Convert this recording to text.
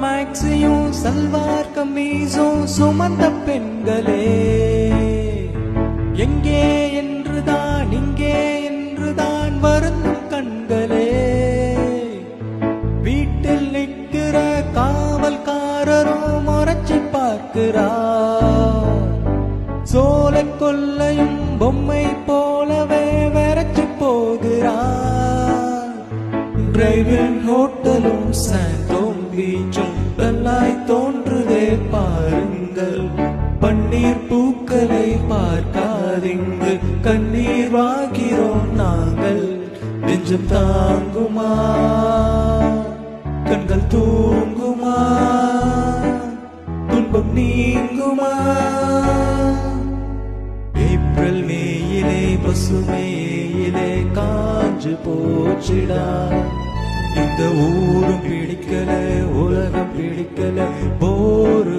மேக்ஸியும் சல்வார் கமீஸும் சுமந்த பெண்களே, எங்கே என்றுதான் இங்கே என்றுதான் வருந்தும் கண்களே, வீட்டில் நிற்கிற காவல்காரரும் முறைச்சி பார்க்கிறார், சோலை கொல்லையும் பொம்மை போலவே வரைச்சு போகிறார், டிரைவிங் ஹோட்டலும் சாந்தோம் பீச்சும் நல்லாய் தோன்றுதே பாருங்கள், பன்னீர் பூக்களை பார்க்காதீங்க, கண்ணீர் வாகிறோம் நாங்கள், நெஞ்சம் தாங்குமா கண்கள் தூங்குமா துன்பம் நீங்குமா, ஏப்ரல் மேயிலே பசுமையிலே காஞ்சு போச்சிடா, இந்த ஊரும் பிடிக்கல உலகம் பிடிக்கல போரு